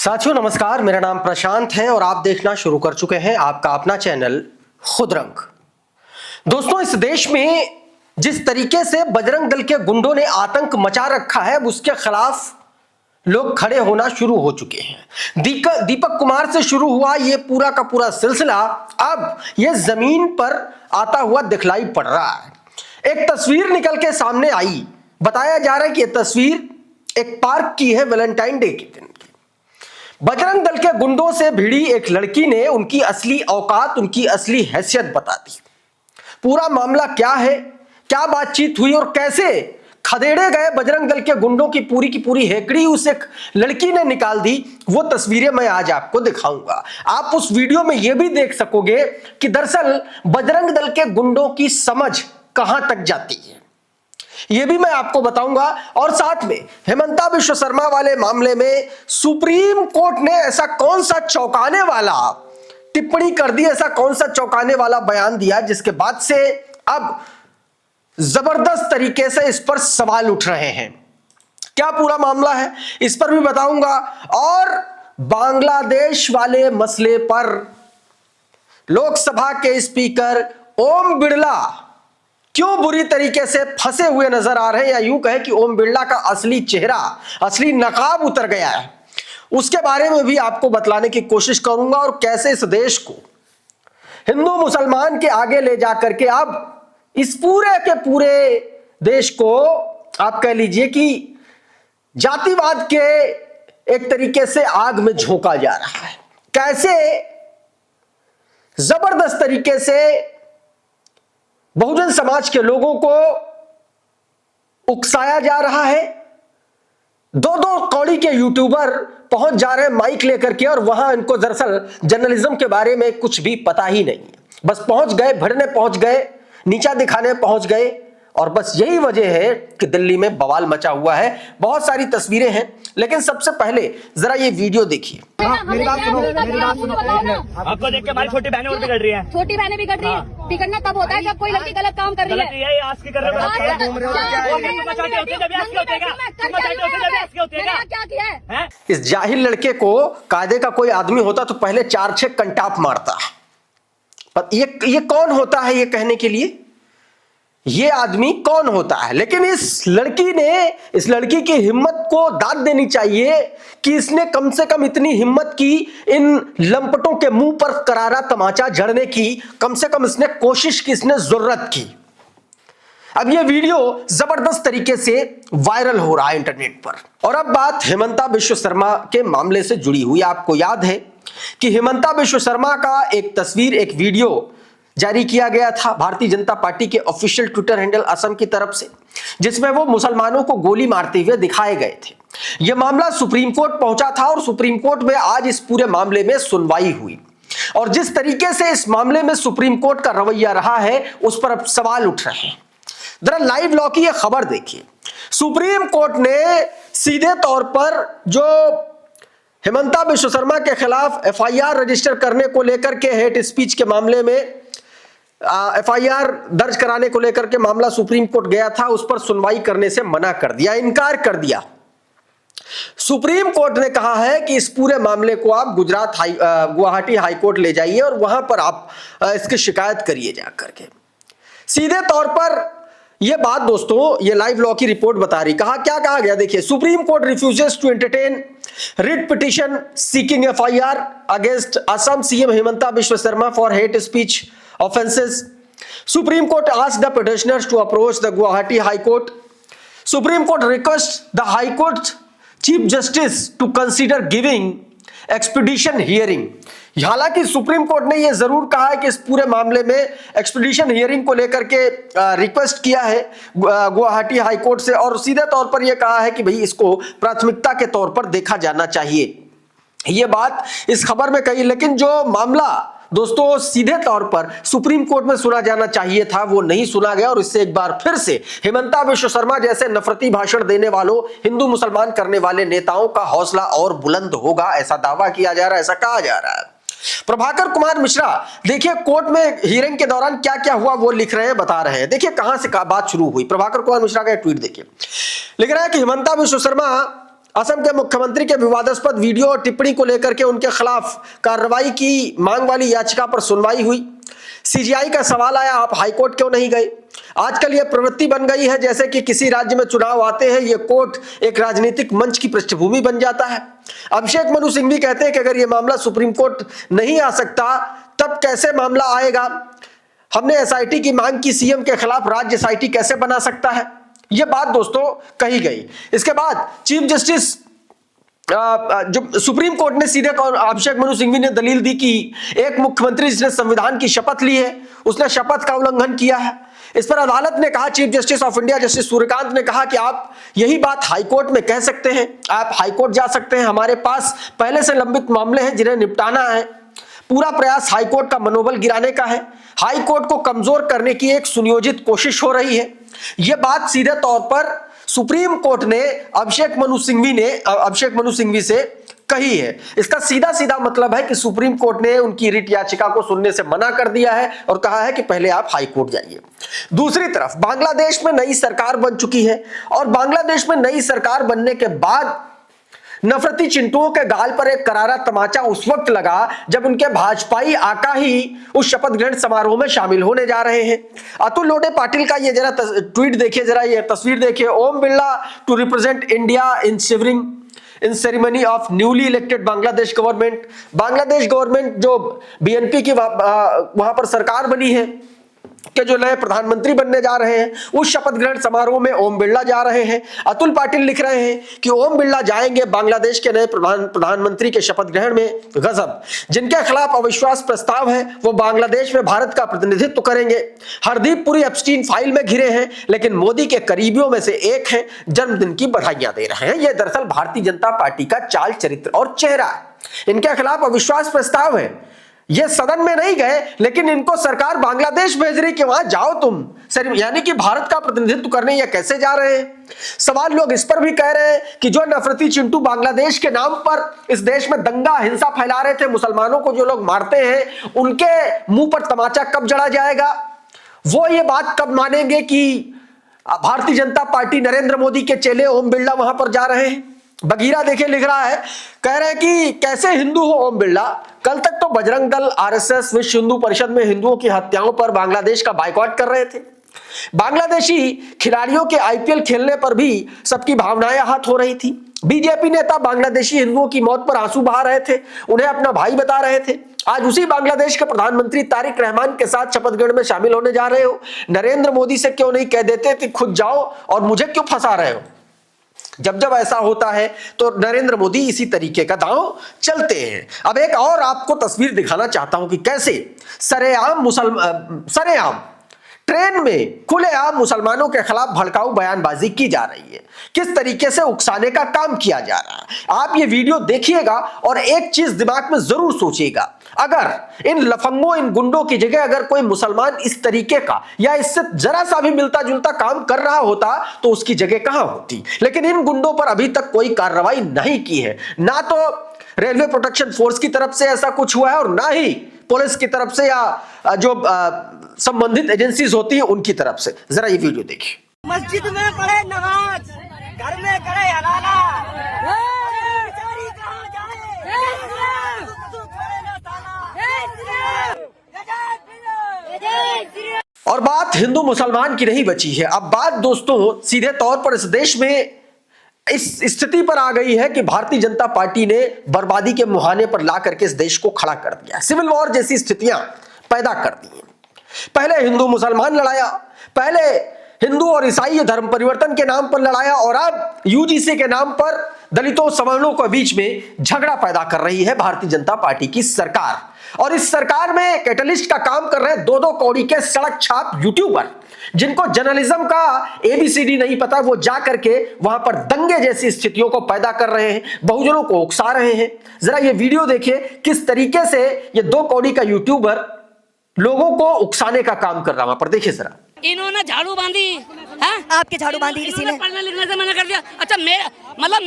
साथियों नमस्कार, मेरा नाम प्रशांत है और आप देखना शुरू कर चुके हैं आपका अपना चैनल खुदरंग। दोस्तों, इस देश में जिस तरीके से बजरंग दल के गुंडों ने आतंक मचा रखा है, उसके खिलाफ लोग खड़े होना शुरू हो चुके हैं। दीपक कुमार से शुरू हुआ ये पूरा का पूरा सिलसिला अब ये जमीन पर आता हुआ दिखलाई पड़ रहा है। एक तस्वीर निकल के सामने आई, बताया जा रहा है कि यह तस्वीर एक पार्क की है, वैलेंटाइन डे के दिन की। बजरंग दल के गुंडों से भिड़ी एक लड़की ने उनकी असली औकात, उनकी असली हैसियत बता दी। पूरा मामला क्या है, क्या बातचीत हुई और कैसे खदेड़े गए बजरंग दल के गुंडों की पूरी हेकड़ी उस एक लड़की ने निकाल दी, वो तस्वीरें मैं आज आपको दिखाऊंगा। आप उस वीडियो में यह भी देख सकोगे कि दरअसल बजरंग दल के गुंडों की समझ कहां तक जाती है, यह भी मैं आपको बताऊंगा। और साथ में हेमंता विश्व शर्मा वाले मामले में सुप्रीम कोर्ट ने ऐसा कौन सा चौंकाने वाला टिप्पणी कर दी, ऐसा कौन सा चौंकाने वाला बयान दिया, जिसके बाद से अब जबरदस्त तरीके से इस पर सवाल उठ रहे हैं। क्या पूरा मामला है, इस पर भी बताऊंगा। और बांग्लादेश वाले मसले पर लोकसभा के स्पीकर ओम बिरला क्यों बुरी तरीके से फंसे हुए नजर आ रहे हैं, या यूं कहे कि ओम बिरला का असली चेहरा, असली नकाब उतर गया है, उसके बारे में भी आपको बतलाने की कोशिश करूंगा। और कैसे इस देश को हिंदू मुसलमान के आगे ले जाकर के अब इस पूरे के पूरे देश को आप कह लीजिए कि जातिवाद के एक तरीके से आग में झोंका जा रहा है। कैसे जबरदस्त तरीके से बहुजन समाज के लोगों को उकसाया जा रहा है। दो कौड़ी के यूट्यूबर पहुंच जा रहे हैं माइक लेकर के, और वहां इनको दरअसल जर्नलिज्म के बारे में कुछ भी पता ही नहीं है। बस पहुंच गए, भिड़ने पहुंच गए, नीचा दिखाने पहुंच गए, और बस यही वजह है कि दिल्ली में बवाल मचा हुआ है। बहुत सारी तस्वीरें हैं, लेकिन सबसे पहले जरा ये वीडियो देखिए। मेरी बात सुनो, मेरी बात सुनो। आपको देख के हमारी छोटी बहनें और बिगड़ रही हैं। छोटी बहनें बिगड़ रही है। बिगड़ना तब होता है जब कोई लड़की गलत काम कर रही है। ये आज की कर रहे हो, क्या किया है? इस जाहिल लड़के को कायदे का कोई आदमी होता तो पहले 4-6 कंटाप मारता। पर ये कौन होता है ये कहने के लिए, ये आदमी कौन होता है? लेकिन इस लड़की की हिम्मत को दाद देनी चाहिए कि इसने कम से कम इतनी हिम्मत की इन लंपटों के मुंह पर करारा तमाचा जड़ने की, कम से कम इसने कोशिश की, इसने जरूरत की। अब ये वीडियो जबरदस्त तरीके से वायरल हो रहा है इंटरनेट पर। और अब बात हेमंता विश्व शर्मा के मामले से जुड़ी हुई। आपको याद है कि हेमंता विश्व शर्मा का एक तस्वीर, एक वीडियो जारी किया गया था भारतीय जनता पार्टी के ऑफिशियल ट्विटर हैंडल असम की तरफ से, जिसमें वो मुसलमानों को गोली मारते हुए दिखाए गए थे। यह मामला सुप्रीम कोर्ट पहुंचा था और सुप्रीम कोर्ट में आज इस पूरे मामले में सुनवाई हुई। और जिस तरीके से इस मामले में सुप्रीम कोर्ट का रवैया रहा है, उस पर अब सवाल उठ रहे हैं। जरा लाइव लॉ की यह खबर देखिए। सुप्रीम कोर्ट ने सीधे तौर पर जो हेमंता विश्व शर्मा के खिलाफ एफआईआर रजिस्टर करने को लेकर के, हेट स्पीच के मामले में एफआईआर दर्ज कराने को लेकर के मामला सुप्रीम कोर्ट गया था, उस पर सुनवाई करने से मना कर दिया, इनकार कर दिया। सुप्रीम कोर्ट ने कहा है कि इस पूरे मामले को आप गुवाहाटी हाई कोर्ट ले जाइए और वहां पर आप इसकी शिकायत करिए जाकर के। सीधे तौर पर यह बात दोस्तों, ये लाइव लॉ की रिपोर्ट बता रही। क्या कहा गया देखिए। Supreme Court refuses to entertain writ petition seeking FIR against Assam CM Himanta Biswa Sarma for hate speech offenses. Supreme Court asked the petitioners to approach the Guwahati High Court. Supreme Court requests the High Court Chief Justice to consider giving expedition hearing. हालांकि supreme court ने यह जरूर कहा है कि इस पूरे मामले में एक्सपीडिशन हियरिंग को लेकर के रिक्वेस्ट किया है गुवाहाटी हाई कोर्ट से, और सीधे तौर पर यह कहा है कि भाई इसको प्राथमिकता के तौर पर देखा जाना चाहिए। यह बात इस खबर में कही, लेकिन जो मामला दोस्तों सीधे तौर पर सुप्रीम कोर्ट में सुना जाना चाहिए था, वो नहीं सुना गया। और इससे एक बार फिर से हेमंता विश्व शर्मा जैसे नफरती भाषण देने वालों, हिंदू मुसलमान करने वाले नेताओं का हौसला और बुलंद होगा, ऐसा दावा किया जा रहा है, ऐसा कहा जा रहा है। प्रभाकर कुमार मिश्रा देखिए कोर्ट में हियरिंग के दौरान क्या क्या हुआ वो लिख रहे हैं, बता रहे हैं। देखिए कहां से बात शुरू हुई। प्रभाकर कुमार मिश्रा का एक ट्वीट देखिए, लिख रहा है कि हेमंता विश्व शर्मा असम के मुख्यमंत्री के विवादास्पद वीडियो और टिप्पणी को लेकर के उनके खिलाफ कार्रवाई की मांग वाली याचिका पर सुनवाई हुई। सीजीआई का सवाल आया, आप हाईकोर्ट क्यों नहीं गए? आजकल यह प्रवृत्ति बन गई है जैसे कि किसी राज्य में चुनाव आते हैं यह कोर्ट एक राजनीतिक मंच की पृष्ठभूमि बन जाता है। अभिषेक मनु सिंघवी कहते हैं कि अगर यह मामला सुप्रीम कोर्ट नहीं आ सकता तब कैसे मामला आएगा? हमने एसआईटी की मांग की, सीएम के खिलाफ राज्य एसआईटी कैसे बना सकता है? यह बात दोस्तों कही गई। इसके बाद चीफ जस्टिस जो सुप्रीम कोर्ट ने सीधे अभिषेक मनु सिंघवी ने दलील दी कि एक मुख्यमंत्री जिसने संविधान की शपथ ली है उसने शपथ का उल्लंघन किया है। इस पर अदालत ने कहा, chief justice of India justice Suryakant ने कहा कि आप यही बात हाईकोर्ट में कह सकते हैं, आप हाईकोर्ट जा सकते हैं, हमारे पास पहले से लंबित मामले हैं जिन्हें निपटाना है। पूरा प्रयास हाईकोर्ट का मनोबल गिराने का है, हाईकोर्ट को कमजोर करने की एक सुनियोजित कोशिश हो रही है। यह बात सीधे तौर पर सुप्रीम कोर्ट ने अभिषेक मनु सिंघवी से कही है। इसका सीधा सीधा मतलब है कि सुप्रीम कोर्ट ने उनकी रिट याचिका को सुनने से मना कर दिया है और कहा है कि पहले आप हाई कोर्ट जाइए। दूसरी तरफ बांग्लादेश में नई सरकार बन चुकी है और बांग्लादेश में नई सरकार बनने के बाद नफरती चिंटुओं के गाल पर एक करारा तमाचा उस वक्त लगा जब उनके भाजपाई आका ही उस शपथ ग्रहण समारोह में शामिल होने जा रहे हैं। अतुल लोडे पाटिल का ये जरा ट्वीट देखिए, जरा ये तस्वीर देखिए। Om Birla to represent India in ceremony of newly elected Bangladesh government. Bangladesh government जो बीएनपी की वहां पर सरकार बनी है के जो नए प्रधानमंत्री बनने जा रहे हैं उस शपथ ग्रहण समारोह में ओम बिरला जा रहे हैं। अतुल पाटिल लिख रहे हैं कि ओम बिरला जाएंगे बांग्लादेश के नए प्रधानमंत्री के शपथ ग्रहण में। गजब, जिनके खिलाफ अविश्वास प्रस्ताव है वो बांग्लादेश में भारत का प्रतिनिधित्व करेंगे। हरदीप पुरी एप्स्टीन फाइल में घिरे हैं लेकिन मोदी के करीबियों में से एक हैं, जन्मदिन की बधाइयां दे रहे हैं। यह दरअसल भारतीय जनता पार्टी का चाल चरित्र और चेहरा है। इनके खिलाफ अविश्वास प्रस्ताव है, ये सदन में नहीं गए लेकिन इनको सरकार बांग्लादेश भेज रही कि वहां जाओ तुम, यानी कि भारत का प्रतिनिधित्व करने ये कैसे जा रहे हैं। सवाल लोग इस पर भी कह रहे हैं कि जो नफरती चिंटू बांग्लादेश के नाम पर इस देश में दंगा हिंसा फैला रहे थे, मुसलमानों को जो लोग मारते हैं, उनके मुंह पर तमाचा कब जड़ा जाएगा? वो ये बात कब मानेंगे कि भारतीय जनता पार्टी नरेंद्र मोदी के चेले ओम बिरला वहां पर जा रहे हैं? बगीरा देखे लिख रहा है, कह रहे हैं कि कैसे हिंदू हो ओम बिरला, कल तक तो बजरंग दल, आरएसएस, विश्व हिंदू परिषद में हिंदुओं की हत्याओं पर बांग्लादेश का बायकॉट कर रहे थे। बांग्लादेशी खिलाड़ियों के आईपीएल खेलने पर भी सबकी भावनाएं आहत हो रही थी। बीजेपी नेता बांग्लादेशी हिंदुओं की मौत पर आंसू बहा रहे थे, उन्हें अपना भाई बता रहे थे। आज उसी बांग्लादेश के प्रधानमंत्री तारिक रहमान के साथ शपथ ग्रहण में शामिल होने जा रहे हो। नरेंद्र मोदी से क्यों नहीं कह देते कि खुद जाओ और मुझे क्यों फंसा रहे हो? जब जब ऐसा होता है तो नरेंद्र मोदी इसी तरीके का दांव चलते हैं। अब एक और आपको तस्वीर दिखाना चाहता हूं कि कैसे सरेआम ट्रेन में खुलेआम मुसलमानों के खिलाफ भड़काऊ बयानबाजी की जा रही है, किस तरीके से उकसाने का काम किया जा रहा है। आप ये वीडियो देखिएगा और एक चीज दिमाग में जरूर सोचिएगा, अगर इन लफंगों, इन गुंडों की जगह अगर कोई मुसलमान इस तरीके का या इससे जरा सा भी मिलता जुलता काम कर रहा होता तो उसकी जगह कहां होती। लेकिन इन गुंडों पर अभी तक कोई कार्रवाई नहीं की है, ना तो रेलवे प्रोटेक्शन फोर्स की तरफ से ऐसा कुछ हुआ है और ना ही पुलिस की तरफ से या जो संबंधित एजेंसीज होती है उनकी तरफ से। जरा ये वीडियो देखिए। मस्जिद में पढ़े नमाज, घर में करे हलाला, और बात हिंदू मुसलमान की नहीं बची है, अब बात दोस्तों सीधे तौर पर इस देश में इस स्थिति पर आ गई है कि भारतीय जनता पार्टी ने बर्बादी के मुहाने पर ला करके इस देश को खड़ा कर दिया, सिविल वॉर जैसी स्थितियां पैदा कर दी हैं। पहले हिंदू मुसलमान लड़ाया, पहले हिंदू और ईसाई धर्म परिवर्तन के नाम पर लड़ाया और अब यूजीसी के नाम पर दलितों सवर्णों के बीच में झगड़ा पैदा कर रही है भारतीय जनता पार्टी की सरकार। और इस सरकार में कैटलिस्ट का काम कर रहे 2-2 कौड़ी के सड़क छाप यूट्यूबर, जिनको जर्नलिज्म का एबीसीडी नहीं पता, वो जा करके वहां पर दंगे जैसी स्थितियों को पैदा कर रहे हैं, बहुजनों को उकसा रहे हैं। जरा ये वीडियो देखिए किस तरीके से ये 2 कौड़ी का यूट्यूबर लोगों को उकसाने का काम कर रहा है। वहां पर देखिए जरा। इन्होंने झाड़ू बांधी है, आपके झाड़ू बांधी किसी ने? पढ़ने लिखने से मना कर दिया। अच्छा मैं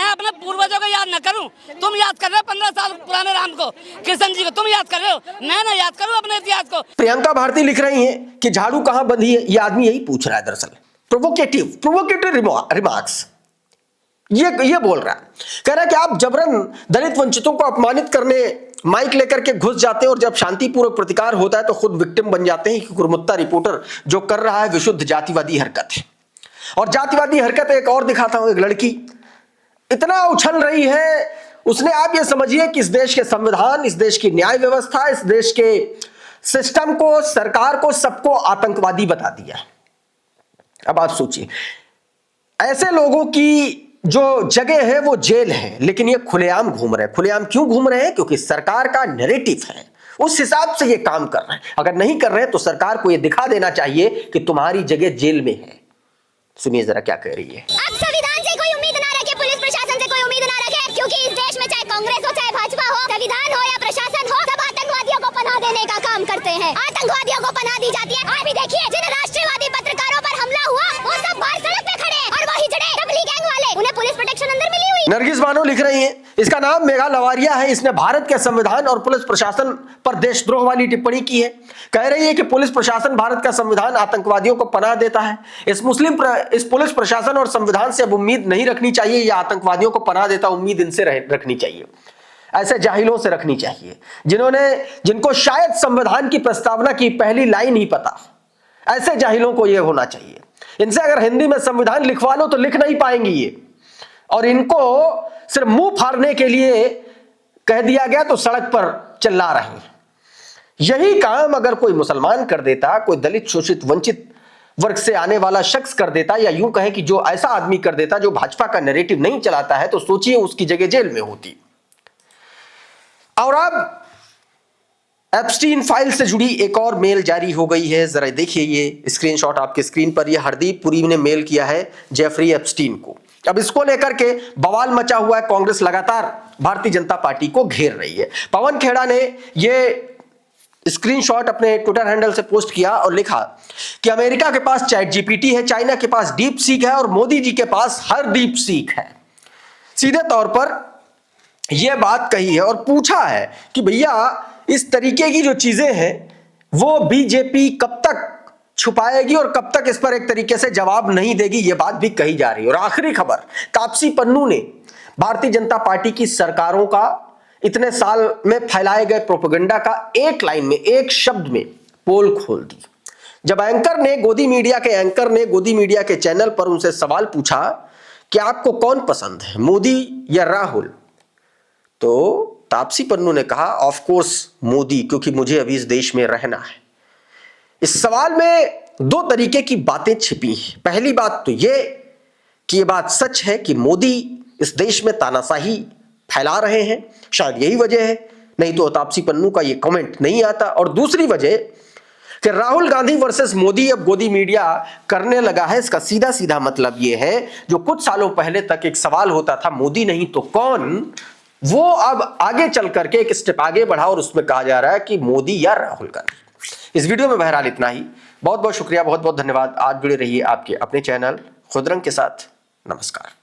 अपने पूर्वजों को याद न करूं, तुम याद कर रहे हो 15 साल पुराने राम को, कृष्ण जी को तुम याद कर रहे हो, मैं ना याद करूं अपने इतिहास को। प्रियंका भारती लिख रही हैं कि झाड़ू कहां बंधी है, ये आदमी यही पूछ रहा है। दरअसल प्रोवोकेटिव रिमार्क्स। ये बोल रहा है, कह रहा है कि आप जबरन दलित वंचितों को अपमानित करने माइक लेकर के घुस जाते हैं और जब शांतिपूर्वक प्रतिकार होता है तो खुद विक्टिम बन जाते हैं कि गुरमुत्ता रिपोर्टर जो कर रहा है विशुद्ध जातिवादी हरकत है। और जातिवादी हरकत एक और दिखाता हूं, एक लड़की इतना उछल रही है, उसने आप ये समझिए कि इस देश के संविधान, इस देश की न्याय व्यवस्था, इस देश के सिस्टम को, सरकार को, सबको आतंकवादी बता दिया। अब आप सोचिए, ऐसे लोगों की जो जगह है वो जेल है, लेकिन ये खुलेआम घूम रहे हैं। खुलेआम क्यों घूम रहे हैं? क्योंकि सरकार का नैरेटिव है, उस हिसाब से ये काम कर रहे हैं। अगर नहीं कर रहे हैं तो सरकार को ये दिखा देना चाहिए कि तुम्हारी जगह जेल में है। सुनिए जरा क्या कह रही है। आप संविधान से कोई उम्मीद ना रखे, पुलिस प्रशासन से कोई उम्मीद ना रखे, क्योंकि इस देश में चाहे कांग्रेस हो, चाहे भाजपा हो, संविधान हो या प्रशासन हो, सब आतंकवादियों को पनाह देने का काम करते हैं। आतंकवादियों को पनाह दी जाती है। आप भी देखिए, जिन राष्ट्रवादी पत्रकारों पर हमला हुआ वो सब बाहर सड़क पे खड़े हैं, और वही जड़े तबलीग गैंग वाले, उन्हें पुलिस प्रोटेक्शन अंदर मिली हुई। नरगिस बानो लिख रही हैं, इसका नाम मेघा लवारिया है। इसने भारत के संविधान और पुलिस प्रशासन पर देशद्रोह वाली टिप्पणी की है। कह रही है कि पुलिस प्रशासन, भारत का संविधान आतंकवादियों को पनाह देता है। इस पुलिस प्रशासन और संविधान से अब उम्मीद नहीं रखनी चाहिए। यह आतंकवादियों को पनाह देता, उम्मीद इनसे रखनी चाहिए, ऐसे जाहिलों से रखनी चाहिए जिनको शायद संविधान की प्रस्तावना की पहली लाइन ही पता। ऐसे जाहिलों को यह होना चाहिए। इनसे अगर हिंदी में संविधान लिखवा लो तो लिख नहीं पाएंगी ये, और इनको सिर्फ मुंह फाड़ने के लिए कह दिया गया तो सड़क पर चिल्ला रहे हैं। यही काम अगर कोई मुसलमान कर देता, कोई दलित, शोषित, वंचित वर्ग से आने वाला शख्स कर देता, या यूं कहें कि जो ऐसा आदमी कर देता जो भाजपा का नैरेटिव नहीं चलाता है, तो सोचिए उसकी जगह जेल में होती। और अब एप्स्टीन फाइल से जुड़ी एक और मेल जारी हो गई है। जरा देखिए, ये स्क्रीनशॉट आपके स्क्रीन पर, ये हरदीप पुरी ने मेल किया है जेफरी एप्स्टीन को। अब इसको लेकर के बवाल मचा हुआ है। कांग्रेस लगातार भारतीय जनता पार्टी को घेर रही है। पवन खेड़ा ने ये स्क्रीनशॉट अपने ट्विटर हैंडल से पोस्ट किया और लिखा कि अमेरिका के पास चैट जीपीटी है, चाइना के पास डीप सीक है और मोदी जी के पास हरदीप सीक है। सीधे तौर पर यह बात कही है और पूछा है कि भैया इस तरीके की जो चीजें हैं वो बीजेपी कब तक छुपाएगी और कब तक इस पर एक तरीके से जवाब नहीं देगी, यह बात भी कही जा रही है। और आखिरी खबर, तापसी पन्नू ने भारतीय जनता पार्टी की सरकारों का इतने साल में फैलाए गए प्रोपेगेंडा का एक लाइन में, एक शब्द में पोल खोल दी। जब गोदी मीडिया के चैनल पर उनसे सवाल पूछा कि आपको कौन पसंद है, मोदी या राहुल, तो तापसी पन्नू ने कहा ऑफ कोर्स मोदी, क्योंकि मुझे अभी इस देश में रहना है। इस सवाल में दो तरीके की बातें छिपी हैं। पहली बात तो यह कि यह बात सच है कि मोदी इस देश में तानाशाही फैला रहे हैं, शायद यही वजह है, नहीं तो तापसी पन्नू का यह कमेंट नहीं आता। और दूसरी वजह कि राहुल गांधी वर्सेस मोदी अब गोदी मीडिया करने लगा है। इसका सीधा सीधा मतलब यह है, जो कुछ सालों पहले तक एक सवाल होता था मोदी नहीं तो कौन, वो अब आगे चल करके एक स्टेप आगे बढ़ा और उसमें कहा जा रहा है कि मोदी या राहुल गांधी। इस वीडियो में बहरहाल इतना ही। बहुत बहुत शुक्रिया, बहुत बहुत धन्यवाद। आज जुड़े रहिए आपके अपने चैनल खुदरंग के साथ। नमस्कार।